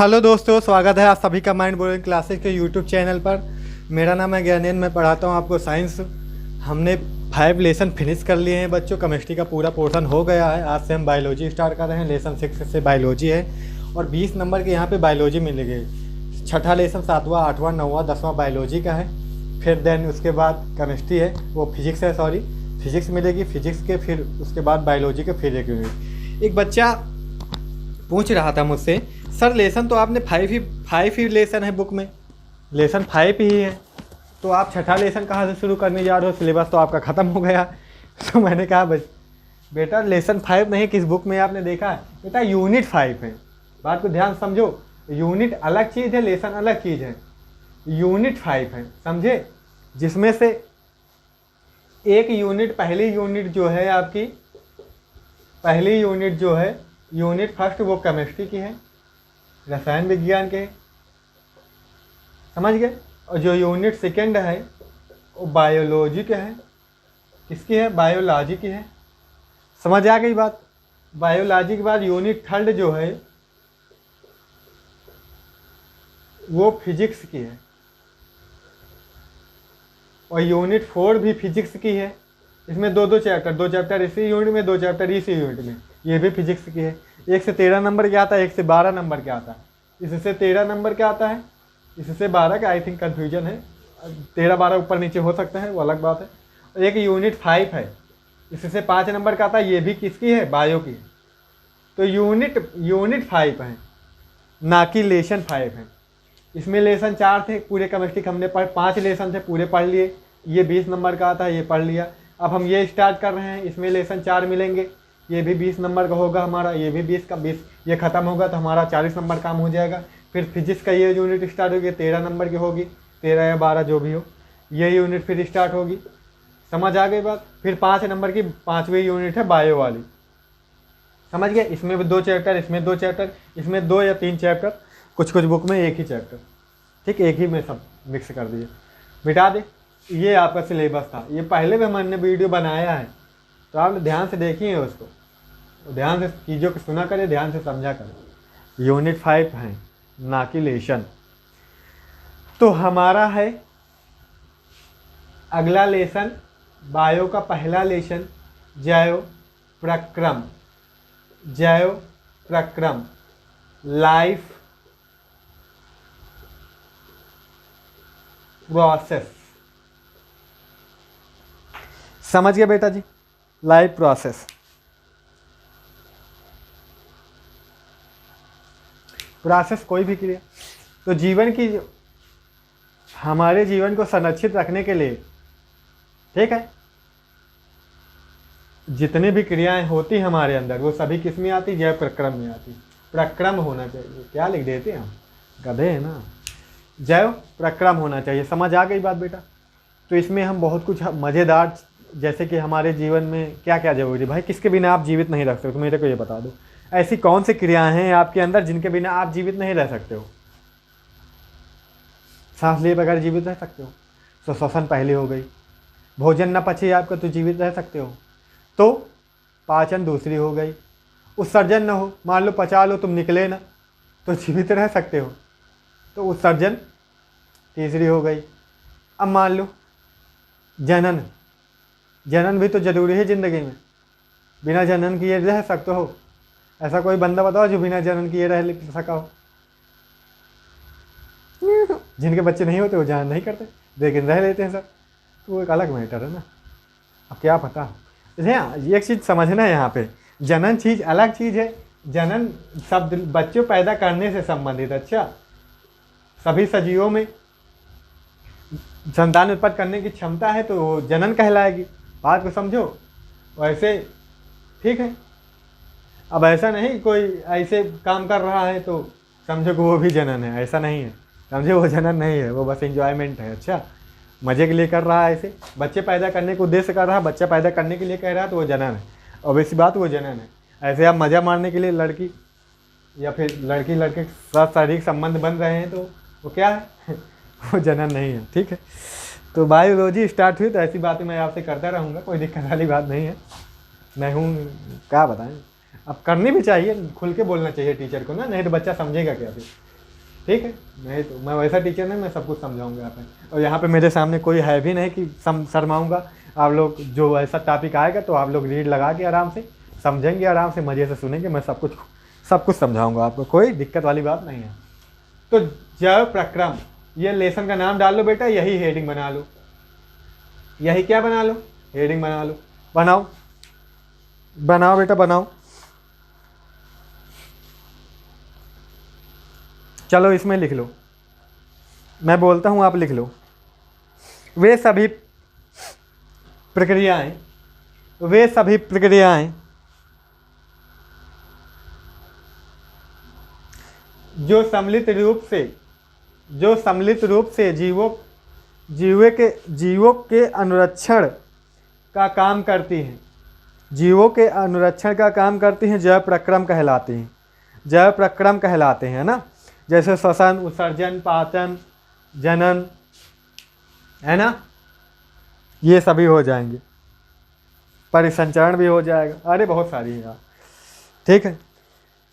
Hello दोस्तों, स्वागत है आप सभी का माइंड ब्लोइंग क्लासेस के यूट्यूब चैनल पर। मेरा नाम है ज्ञानेन, मैं पढ़ाता हूँ आपको साइंस। हमने 5 लेसन फिनिश कर लिए हैं बच्चों। केमिस्ट्री का पूरा पोर्शन हो गया है। आज से हम बायोलॉजी स्टार्ट कर रहे हैं। लेसन 6 से बायोलॉजी है और 20 नंबर के यहाँ पे बायोलॉजी मिलेगी। छठा लेसन 7वां 8वां 9वां 10वां बायोलॉजी का है। फिर देन उसके बाद केमिस्ट्री है, वो फिजिक्स है, सॉरी फिजिक्स मिलेगी। फिजिक्स के फिर उसके बाद बायोलॉजी के फिर एक बच्चा पूछ रहा था मुझसे, सर लेसन तो आपने 5 ही लेसन है बुक में, लेसन 5 ही है, तो आप छठा लेसन कहाँ से शुरू करने जा रहे हो? सिलेबस तो आपका ख़त्म हो गया। तो मैंने कहा बेटा लेसन 5 नहीं, किस बुक में आपने देखा है? बेटा यूनिट 5 है। बात को ध्यान समझो, यूनिट अलग चीज़ है, लेसन अलग चीज़ है। यूनिट 5 है, समझे? जिसमें से एक यूनिट, पहली यूनिट जो है आपकी, पहली यूनिट जो है यूनिट फर्स्ट, वो केमिस्ट्री की है, रसायन विज्ञान के, समझ गए? और जो यूनिट सेकेंड है वो बायोलॉजी के है। किसकी है? बायोलॉजी की है। समझ आ गई बात? बायोलॉजी के बाद यूनिट थर्ड जो है वो फिजिक्स की है और यूनिट 4 भी फिजिक्स की है। इसमें दो चैप्टर इसी यूनिट में, 2 चैप्टर इसी यूनिट में, ये भी फिजिक्स की है। 1 से 13 नंबर क्या आता है, 1 से 12 नंबर क्या आता है। इससे 13 नंबर क्या आता है, इससे 12 का आई थिंक कन्फ्यूजन है, 13-12 ऊपर नीचे हो सकते हैं, वो अलग बात है। और एक यूनिट 5 है, इससे 5 नंबर का आता है, ये भी किसकी है? बायो की है। तो यूनिट 5 है, ना कि लेसन 5 है। इसमें लेसन 4 थे पूरे केमिस्ट्री के, हमने 5 लेसन थे पूरे पढ़ लिए। ये 20 नंबर का आता है, ये पढ़ लिया। अब हम ये स्टार्ट कर रहे हैं, इसमें लेसन 4 मिलेंगे, ये भी 20 नंबर का होगा हमारा, ये भी 20 का 20, ये ख़त्म होगा तो हमारा 40 नंबर काम हो जाएगा। फिर फिजिक्स का ये यूनिट स्टार्ट होगी, 13 नंबर की होगी, 13 या 12 जो भी हो, ये यूनिट फिर स्टार्ट होगी। समझ आ गई बात? फिर 5 नंबर की 5वीं यूनिट है बायो वाली, समझ गए? इसमें भी 2 चैप्टर, इसमें 2 चैप्टर, इसमें 2 या 3 चैप्टर, कुछ बुक में 1 ही चैप्टर, ठीक, एक ही में सब मिक्स कर दिए, मिटा दे। ये आपका सिलेबस था, ये पहले भी हमने वीडियो बनाया है, तो आप ध्यान से देखिए उसको, ध्यान से चीज़ों को सुना करें, ध्यान से समझा करें। यूनिट 5 है, ना कि लेसन। तो हमारा है अगला लेसन, बायो का पहला लेसन, जैव प्रक्रम, जैव प्रक्रम, लाइफ प्रोसेस। समझ गए बेटा जी? लाइफ प्रोसेस, प्रोसेस कोई भी क्रिया। तो जीवन की, हमारे जीवन को संरक्षित रखने के लिए, ठीक है, जितनी भी क्रियाएं होती हमारे अंदर वो सभी किस में आती? जैव प्रक्रम में आती। प्रक्रम होना चाहिए, क्या लिख देते हैं हम, गधे हैं ना। जैव प्रक्रम होना चाहिए। समझ आ गई बात बेटा? तो इसमें हम बहुत कुछ मज़ेदार, जैसे कि हमारे जीवन में क्या क्या जरूरी है भाई, किसके बिना आप जीवित नहीं रख सकते, तो मेरे को ये बता दो, ऐसी कौन सी क्रियाएं हैं आपके अंदर जिनके बिना आप जीवित नहीं रह सकते हो? सांस लिए बगैर जीवित रह सकते हो, तो श्वसन पहले हो गई। भोजन न पचे आपका तो जीवित रह सकते हो, तो पाचन दूसरी हो गई। उत्सर्जन न हो, मान लो पचा लो, तुम निकले ना, तो जीवित रह सकते हो, तो उत्सर्जन तीसरी हो गई। अब मान लो जनन, जनन भी तो जरूरी है ज़िंदगी में, बिना जनन किए रह सकते हो? ऐसा कोई बंदा बताओ जो बिना जनन किए रह सका हो? जिनके बच्चे नहीं होते वो जनन नहीं करते, लेकिन रह लेते हैं सब, तो वो एक अलग मैटर है ना। अब क्या पता, ये एक चीज़ समझना है यहाँ पे, जनन चीज़ अलग चीज़ है। जनन शब्द बच्चों पैदा करने से संबंधित। अच्छा, सभी सजीवों में संतान उत्पन्न करने की क्षमता है तो वो जनन कहलाएगी। बात को समझो, वैसे ठीक है। अब ऐसा नहीं कोई ऐसे काम कर रहा है तो समझो कि वो भी जनन है, ऐसा नहीं है, समझे? वो जनन नहीं है, वो बस एंजॉयमेंट है। अच्छा, मज़े के लिए कर रहा है, ऐसे बच्चे पैदा करने के उद्देश्य कर रहा है, बच्चा पैदा करने के लिए कह रहा है, तो वो जनन है। और वैसी बात, वो जनन है। ऐसे आप मज़ा मारने के लिए लड़की या फिर लड़की लड़के के साथ शारीरिक संबंध बन रहे हैं तो वो क्या है? वो जनन नहीं है, ठीक है। तो बायोलॉजी स्टार्ट हुई तो ऐसी बातें मैं आपसे करता रहूँगा, कोई दिक्कत वाली बात नहीं है। मैं हूँ, क्या बताएं, अब करनी भी चाहिए, खुल के बोलना चाहिए टीचर को ना, नहीं तो बच्चा समझेगा क्या फिर। ठीक है, मैं वैसा टीचर नहीं, मैं सब कुछ समझाऊंगा यहाँ पे। और यहाँ पे मेरे सामने कोई है भी नहीं कि शर्माऊंगा। आप लोग जो ऐसा टॉपिक आएगा तो आप लोग रीड लगा के आराम से समझेंगे, आराम से मज़े से सुनेंगे। मैं सब कुछ समझाऊंगा आपको, कोई दिक्कत वाली बात नहीं है। तो जैव प्रक्रम, ये लेसन का नाम डाल लो बेटा, यही हेडिंग बना लो, यही क्या बना लो, हेडिंग बना लो। बनाओ बनाओ बेटा बनाओ। चलो इसमें लिख लो, मैं बोलता हूँ आप लिख लो। वे सभी प्रक्रियाएं जो सम्मिलित रूप से जीवों के अनुरक्षण का काम करती हैं, जैव प्रक्रम कहलाते हैं ना। जैसे श्वसन, उत्सर्जन, पाचन, जनन, है ना, ये सभी हो जाएंगे, परिसंचरण भी हो जाएगा। अरे बहुत सारी है यार, ठीक है।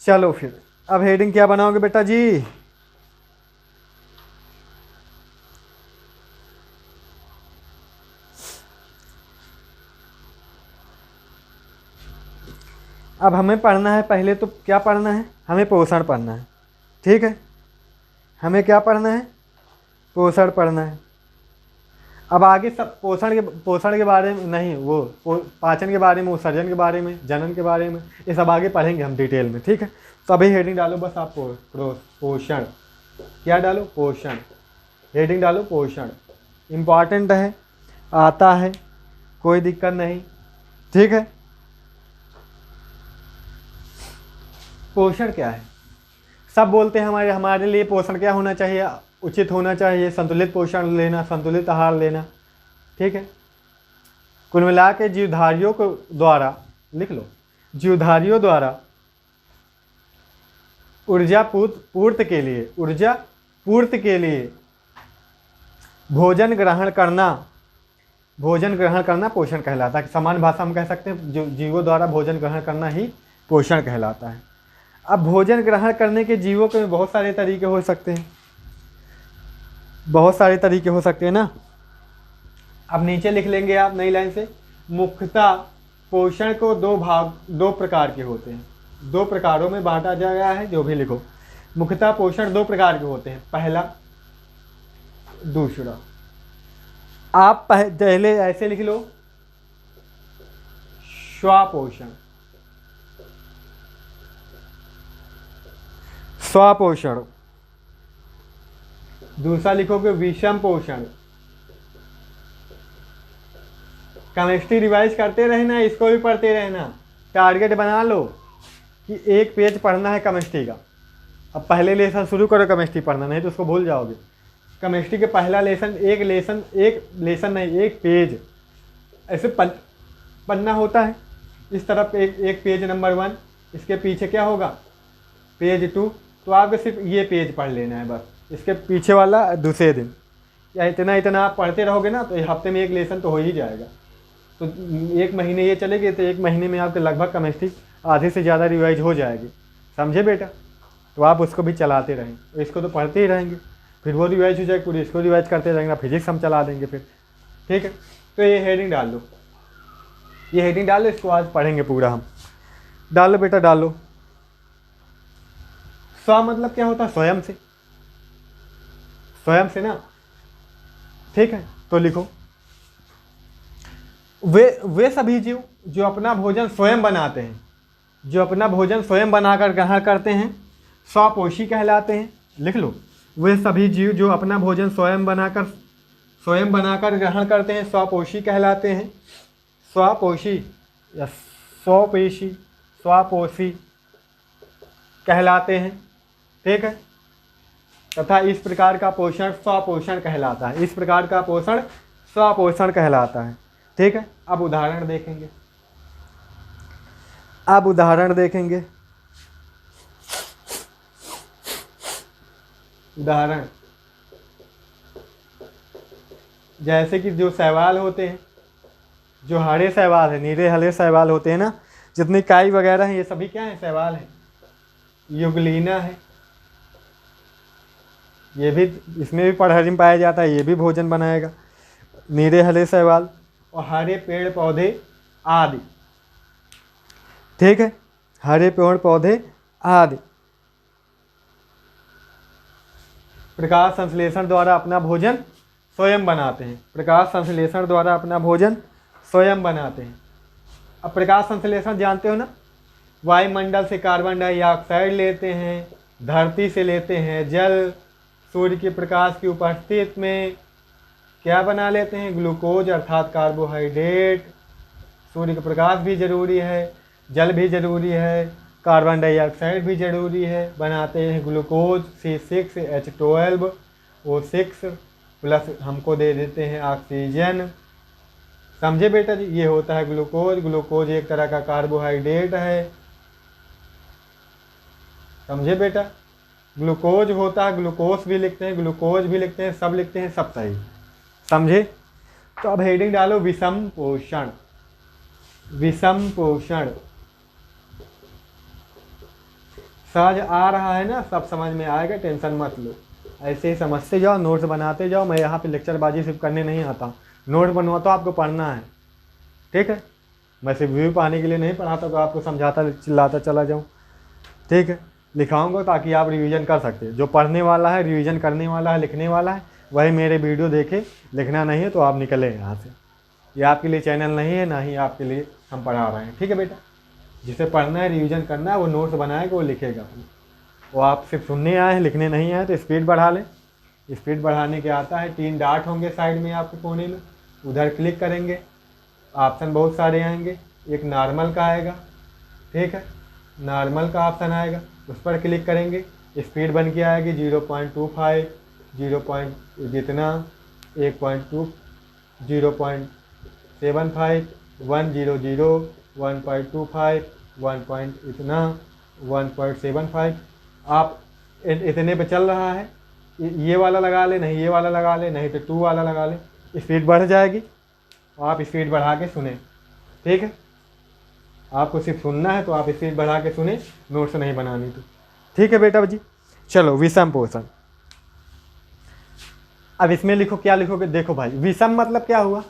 चलो फिर अब हेडिंग क्या बनाओगे बेटा जी? अब हमें पढ़ना है, पहले तो क्या पढ़ना है, हमें पोषण पढ़ना है, ठीक है। हमें क्या पढ़ना है, पोषण पढ़ना है। अब आगे सब पोषण के बारे में नहीं, वो पाचन के बारे में, उत्सर्जन के बारे में, जनन के बारे में, ये सब आगे पढ़ेंगे हम डिटेल में, ठीक है। तो अभी हेडिंग डालो बस आप पोषण, क्या डालो, पोषण, हेडिंग डालो पोषण। इम्पॉर्टेंट है, आता है, कोई दिक्कत नहीं, ठीक है। पोषण क्या है, सब बोलते हैं हमारे लिए पोषण क्या होना चाहिए, उचित होना चाहिए, संतुलित पोषण लेना, संतुलित आहार लेना, ठीक है। कुल मिला के जीवधारियों को द्वारा लिख लो, जीवधारियों द्वारा ऊर्जा पूर्ति के लिए भोजन ग्रहण करना पोषण कहलाता है। सामान्य भाषा में कह सकते हैं जो जीवों द्वारा भोजन ग्रहण करना ही पोषण कहलाता है। अब भोजन ग्रहण करने के जीवों के बहुत सारे तरीके हो सकते हैं, ना। अब नीचे लिख लेंगे आप नई लाइन से, मुख्यतः पोषण को दो प्रकार के होते हैं, दो प्रकारों में बांटा गया है, जो भी लिखो। मुख्यतः पोषण दो प्रकार के होते हैं, पहला, दूसरा। आप पहले ऐसे लिख लो, स्वपोषण, दूसरा लिखोगे विषम पोषण। केमिस्ट्री रिवाइज करते रहना, इसको भी पढ़ते रहना। टारगेट बना लो कि एक पेज पढ़ना है केमिस्ट्री का। अब पहले लेसन शुरू करो केमिस्ट्री पढ़ना, नहीं तो उसको भूल जाओगे। केमिस्ट्री के पहला लेसन, एक पेज ऐसे पढ़ना होता है। इस तरफ एक पेज नंबर 1, इसके पीछे क्या होगा, पेज 2। तो आपको सिर्फ ये पेज पढ़ लेना है बस, इसके पीछे वाला दूसरे दिन, या इतना आप पढ़ते रहोगे ना, तो हफ्ते में एक लेसन तो हो ही जाएगा। तो एक महीने ये चलेगी, तो एक महीने में आपके लगभग केमिस्ट्री आधे से ज़्यादा रिवाइज हो जाएगी, समझे बेटा। तो आप उसको भी चलाते रहें, इसको तो पढ़ते ही रहेंगे, फिर वो रिवाइज हो जाएगी पूरी, इसको रिवाइज करते रहेंगे, फिजिक्स हम चला देंगे फिर, ठीक है। तो ये हेडिंग डाल लो, इसको आज पढ़ेंगे पूरा हम। डालो बेटा डालो। स्व मतलब क्या होता है, स्वयं से ना, ठीक है। तो लिखो, वे सभी जीव जो अपना भोजन स्वयं बनाते हैं, बनाकर ग्रहण करते हैं, स्वपोषी कहलाते हैं। लिख लो, वे सभी जीव जो अपना भोजन स्वयं बनाकर ग्रहण करते हैं, स्वपोषी कहलाते हैं। स्वपोषी या स्वपोषी कहलाते हैं, ठीक है। तथा इस प्रकार का पोषण स्वपोषण कहलाता है, ठीक है। अब उदाहरण देखेंगे, उदाहरण जैसे कि जो शैवाल होते हैं, जो हरे शैवाल है, नीले हरे शैवाल होते हैं ना, जितनी काई वगैरह है, ये सभी क्या है, शैवाल है। युगलीना है, ये भी, इसमें भी परहरिम पाया जाता है, ये भी भोजन बनाएगा। नीरे हरे शैवाल और हरे पेड़ पौधे आदि, ठीक है, हरे पेड़ पौधे आदि प्रकाश संश्लेषण द्वारा अपना भोजन स्वयं बनाते हैं। प्रकाश संश्लेषण द्वारा अपना भोजन स्वयं बनाते हैं। अब प्रकाश संश्लेषण जानते हो ना, वायुमंडल से कार्बन डाइऑक्साइड लेते हैं, धरती से लेते हैं जल, सूर्य के प्रकाश की उपस्थिति में क्या बना लेते हैं, ग्लूकोज अर्थात कार्बोहाइड्रेट। सूर्य का प्रकाश भी जरूरी है, जल भी जरूरी है, कार्बन डाइऑक्साइड भी जरूरी है, बनाते हैं ग्लूकोज C6H12O6 प्लस हमको दे देते हैं ऑक्सीजन। समझे बेटा जी, ये होता है ग्लूकोज। ग्लूकोज एक तरह का कार्बोहाइड्रेट है, समझे बेटा। ग्लूकोज होता है, ग्लूकोज भी लिखते हैं, ग्लूकोज भी लिखते हैं, सब लिखते हैं, सब सही, समझे। तो अब हेडिंग डालो विषम पोषण। विषम पोषण सहज आ रहा है ना, सब समझ में आएगा, टेंशन मत लो, ऐसे ही समझते जाओ, नोट्स बनाते जाओ। मैं यहाँ पे लेक्चरबाजी सिर्फ करने नहीं आता हूँ, नोट बनवाता हूँ, आपको पढ़ना है, ठीक है। मैं सिर्फ व्यू पाने के लिए नहीं पढ़ाता, तो आपको समझाता चिल्लाता चला जाऊँ, ठीक है। लिखाऊंगा ताकि आप रिवीजन कर सकते हैं। जो पढ़ने वाला है, रिवीजन करने वाला है, लिखने वाला है, वही मेरे वीडियो देखे। लिखना नहीं है तो आप निकलें यहाँ से, ये आपके लिए चैनल नहीं है, ना ही आपके लिए हम पढ़ा रहे हैं, ठीक है बेटा। जिसे पढ़ना है, रिवीजन करना है, वो नोट्स बनाएगा, वो लिखेगा। वो आप सिर्फ सुनने आए हैं, लिखने नहीं आए, तो स्पीड बढ़ा लें। स्पीड बढ़ाने के आता है, 3 डॉट होंगे साइड में आपके कोने में, उधर क्लिक करेंगे, ऑप्शन बहुत सारे आएंगे। एक नॉर्मल का आएगा, ठीक है, नॉर्मल का ऑप्शन आएगा, उस पर क्लिक करेंगे, स्पीड बन के आएगी 0.25, 0. जितना 1.2, 0.75, 100, 1.25, 1. इतना 1.75। आप इतने पे चल रहा है, ये वाला लगा ले, नहीं ये वाला लगा ले, नहीं तो 2 वाला लगा ले, स्पीड बढ़ जाएगी। आप स्पीड बढ़ा के सुने, ठीक है। आपको सिर्फ सुनना है तो आप स्पीड बढ़ा के सुने, नोट्स नहीं बनानी तो, ठीक है बेटा जी। चलो विषम पोषण, अब इसमें लिखो, क्या लिखोगे, देखो भाई, विषम मतलब क्या हुआ,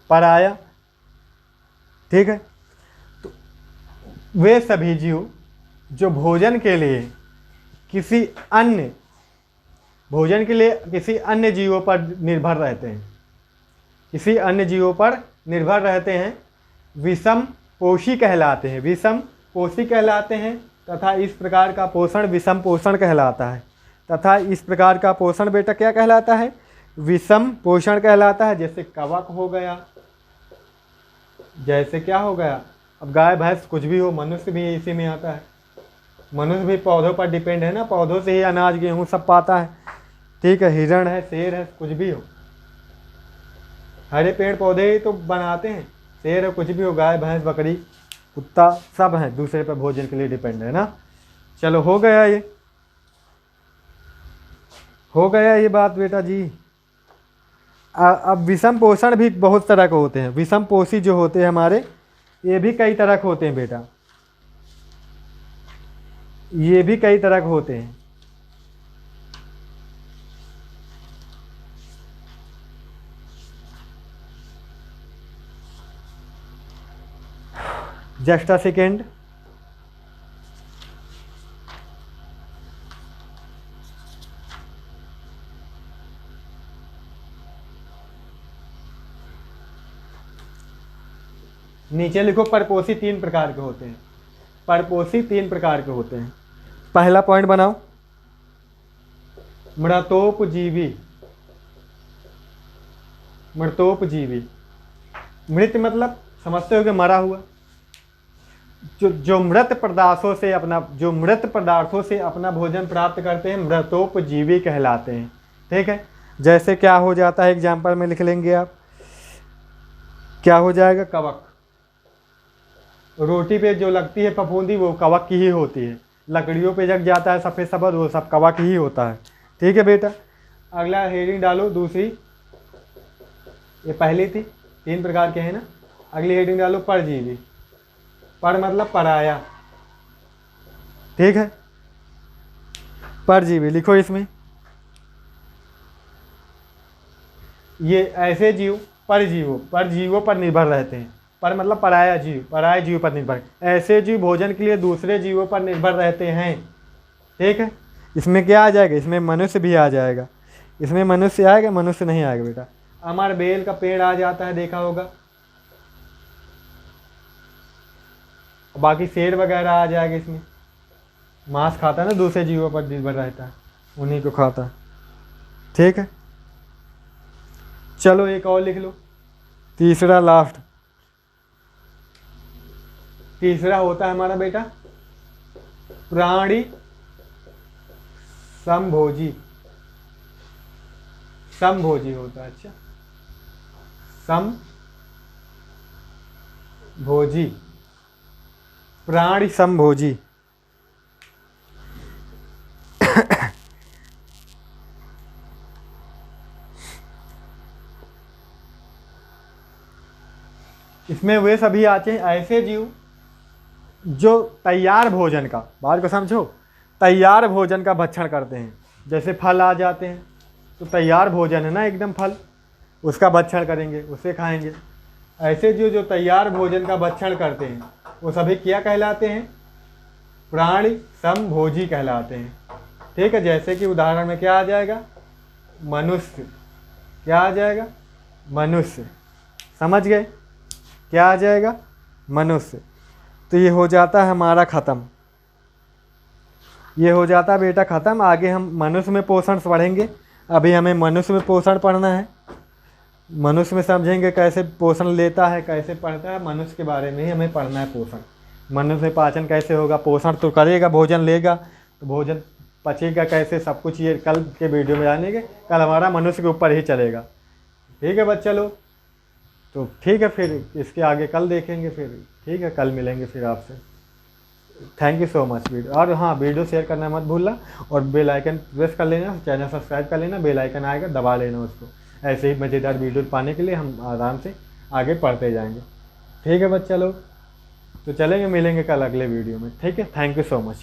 पराया, ठीक है। तो वे सभी जीव जो भोजन के लिए किसी अन्य जीवों पर निर्भर रहते हैं, किसी अन्य जीवों पर निर्भर रहते हैं, विषम पोषी कहलाते हैं, विषम पोषी कहलाते हैं। तथा इस प्रकार का पोषण विषम पोषण कहलाता है। तथा इस प्रकार का पोषण बेटा क्या कहलाता है, विषम पोषण कहलाता है। जैसे कवक हो गया, जैसे क्या हो गया, अब गाय भैंस कुछ भी हो, मनुष्य भी इसी में आता है। मनुष्य भी पौधों पर डिपेंड है ना, पौधों से ही अनाज गेहूँ सब पाता है, ठीक है। हिरण है, शेर है, कुछ भी हो, हरे पेड़ पौधे ही तो बनाते हैं। शेर है, कुछ भी हो, गाय भैंस बकरी कुत्ता सब है, दूसरे पर भोजन के लिए डिपेंड है ना। चलो हो गया ये बात बेटा जी। अब विषम पोषण भी बहुत तरह के होते हैं। विषम पोषी जो होते हैं हमारे, ये भी कई तरह के होते हैं बेटा, ये भी कई तरह के होते हैं। जस्ट अ सेकेंड, नीचे लिखो परपोषी 3 प्रकार के होते हैं। परपोषी 3 प्रकार के होते हैं। पहला पॉइंट बनाओ, मृतोपजीवी। मृतोपजीवी, मृत मतलब समझते हो कि मरा हुआ, जो मृत पदार्थों से अपना भोजन प्राप्त करते हैं, मृतोपजीवी कहलाते हैं, ठीक है। जैसे क्या हो जाता है, एग्जाम्पल में लिख लेंगे आप, क्या हो जाएगा, कवक। रोटी पे जो लगती है फफूंदी, वो कवक की ही होती है। लकड़ियों पे जग जाता है सफ़ेद सफ़ेद, वो सब कवक ही होता है, ठीक है बेटा। अगला हेडिंग डालो दूसरी, ये पहली थी, 3 प्रकार के हैं ना। अगली हेडिंग डालो परजीवी। पर मतलब पराया, ठीक है। परजीवी लिखो इसमें। ये ऐसे जीव परजीवों पर निर्भर रहते हैं। पर मतलब पराया जीव पर निर्भर। ऐसे जीव भोजन के लिए दूसरे जीवों पर निर्भर रहते हैं। ठीक है, इसमें क्या आ जाएगा, इसमें मनुष्य भी आ जाएगा। इसमें मनुष्य आएगा, मनुष्य नहीं आएगा बेटा। अमर बेल का पेड़ आ जाता है, देखा होगा। बाकी शेर वगैरह आ जाएगा इसमें। मांस खाता है ना, दूसरे जीवों पर निर्भर रहता है, उन्हीं को खाता है। ठीक है, चलो एक और लिख लो, तीसरा लास्ट। तीसरा होता है हमारा बेटा प्राणी समभोजी। समभोजी होता है। अच्छा, समभोजी, प्राणी समभोजी। इसमें वे सभी आते हैं ऐसे जीव जो तैयार भोजन का, बात को समझो, तैयार भोजन का भक्षण करते हैं। जैसे फल आ जाते हैं, तो तैयार भोजन है ना एकदम फल, उसका भक्षण करेंगे, उसे खाएंगे। ऐसे जीव जो तैयार भोजन का भक्षण करते हैं वो सभी क्या कहलाते हैं, प्राणी समभोजी कहलाते हैं। ठीक है, जैसे कि उदाहरण में क्या आ जाएगा, मनुष्य। क्या आ जाएगा, मनुष्य। समझ गए, क्या आ जाएगा, मनुष्य। तो ये हो जाता है हमारा ख़त्म, ये हो जाता है बेटा ख़त्म। आगे हम मनुष्य में पोषण पढ़ेंगे। अभी हमें मनुष्य में पोषण पढ़ना है। मनुष्य में समझेंगे कैसे पोषण लेता है, कैसे पढ़ता है, मनुष्य के बारे में ही हमें पढ़ना है। पोषण, मनुष्य में पाचन कैसे होगा, पोषण तो करेगा, भोजन लेगा तो भोजन पचेगा कैसे, सब कुछ ये कल के वीडियो में जानेंगे। कल हमारा मनुष्य के ऊपर ही चलेगा। ठीक है बच्चा लोग, तो ठीक है, फिर इसके आगे कल देखेंगे फिर। ठीक है, कल मिलेंगे फिर आपसे। Thank you so much video. और हाँ, वीडियो शेयर करना मत भूलना और बेल आइकन प्रेस कर लेना, चैनल सब्सक्राइब कर लेना, बेल आइकन आएगा दबा लेना उसको। ऐसे ही मज़ेदार वीडियो पाने के लिए हम आराम से आगे पढ़ते जाएंगे। ठीक है बच्चा लोग, तो चलेंगे, मिलेंगे कल अगले वीडियो में। ठीक है, थैंक यू सो मच।